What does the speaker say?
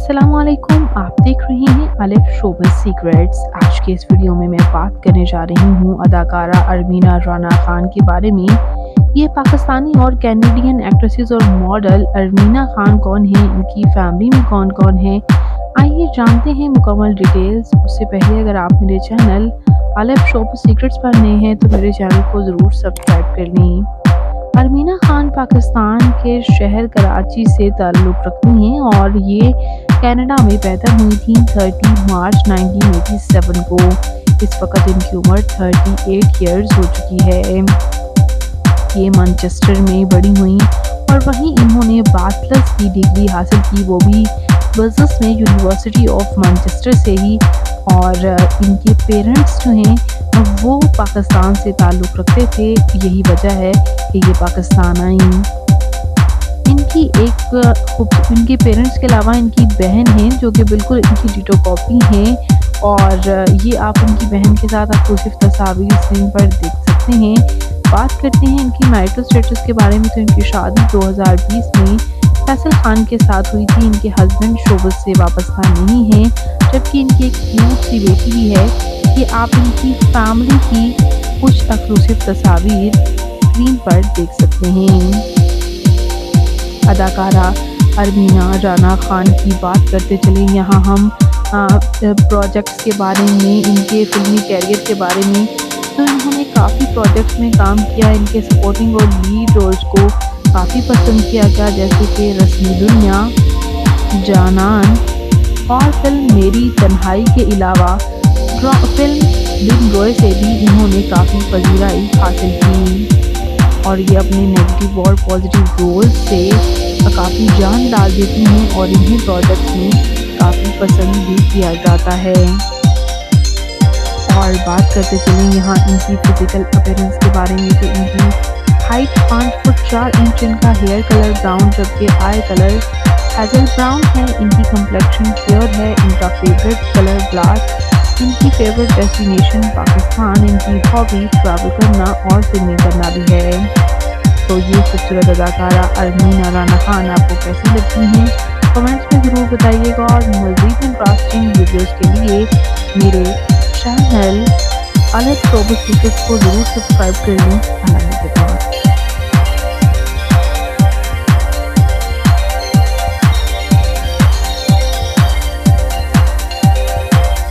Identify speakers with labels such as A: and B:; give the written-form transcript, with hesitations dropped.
A: अस्सलाम वालेकुम, आप देख रहे हैं अलिफ शोबिज़ सीक्रेट्स। आज के इस वीडियो में मैं बात करने जा रही हूँ अदाकारा अरमीना राना खान के बारे में। ये पाकिस्तानी और कैनेडियन एक्ट्रेसेस और मॉडल अरमीना खान कौन है, इनकी फैमिली में कौन कौन है, आइए जानते हैं मुकम्मल डिटेल्स। उससे पहले अगर आप मेरे चैनल अलिफ शोबिज़ सीक्रेट्स पर नए हैं तो मेरे चैनल को ज़रूर सब्सक्राइब कर लें। अरमीना खान पाकिस्तान के शहर कराची से ताल्लुक़ रखती हैं और ये कनाडा में पैदा हुई थी 30 मार्च 1987 को। इस वक्त इनकी उम्र 38 ईयर्स हो चुकी है। ये मैनचेस्टर में बड़ी हुई और वहीं इन्होंने बैचलर्स की डिग्री हासिल की, वो भी बिज़नेस में यूनिवर्सिटी ऑफ मैनचेस्टर से ही। और इनके पेरेंट्स जो हैं वो पाकिस्तान से ताल्लुक़ रखते थे, यही वजह है कि ये पाकिस्तान आई। इनके पेरेंट्स के अलावा इनकी बहन है जो कि बिल्कुल इनकी डिटो कॉपी है। और ये आप इनकी बहन के साथ आपको सिर्फ तस्वीर स्क्रीन पर देख सकते हैं। बात करते हैं इनकी मैरिटल स्टेटस के बारे में तो इनकी शादी 2020 में फैसल खान के साथ हुई थी। इनके हस्बैंड शोबिज़ से वाबस्ता नहीं हैं, जबकि इनकी एक क्यूट सी बेटी भी है। कि आप इनकी फैमिली की कुछ एक्सक्लूसिव तस्वीर स्क्रीन पर देख सकते हैं। अदाकारा अरमीना राना खान की बात करते चले, यहाँ हम प्रोजेक्ट्स के बारे में, इनके फिल्मी कैरियर के बारे में। तो इन्होंने काफ़ी प्रोजेक्ट्स में काम किया। इनके सपोर्टिंग और लीड रोल्स को काफ़ी पसंद किया गया, जैसे कि रस्मी दुनिया, जानान और फिल्म मेरी तन्हाई के अलावा फिल्म बिन रोय से भी इन्होंने काफ़ी पजीराई हासिल की। और ये अपने नेगेटिव और पॉजिटिव रोल्स से काफ़ी जान डाल देती हैं और इन्हीं प्रोजेक्ट्स में काफ़ी पसंद भी किया जाता है। और बात करते चलें यहाँ इनकी फिजिकल अपीयरेंस के बारे में तो इनकी हाइट 5 फुट 4 इंच, इनका हेयर कलर ब्राउन जबकि आई कलर हेज़ल ब्राउन है। इनकी कम्प्लेक्शन फेयर है। इनका फेवरेट कलर ब्लैक। इनकी फेवरेट डेस्टिनेशन पाकिस्तान। इनकी हॉबी ट्रैवल करना और फिल्मिंग करना भी है। तो ये खूबसूरत अदाकारा अरमीना राना खान आपको कैसी लगती हैं, कमेंट्स में ज़रूर बताइएगा। और मज़ीद इंटरेस्टिंग वीडियोज़ के लिए मेरे चैनल अलिफ शोबिज़ सीक्रेट्स को ज़रूर सब्सक्राइब कर लें। अल्लाह हाफ़िज़।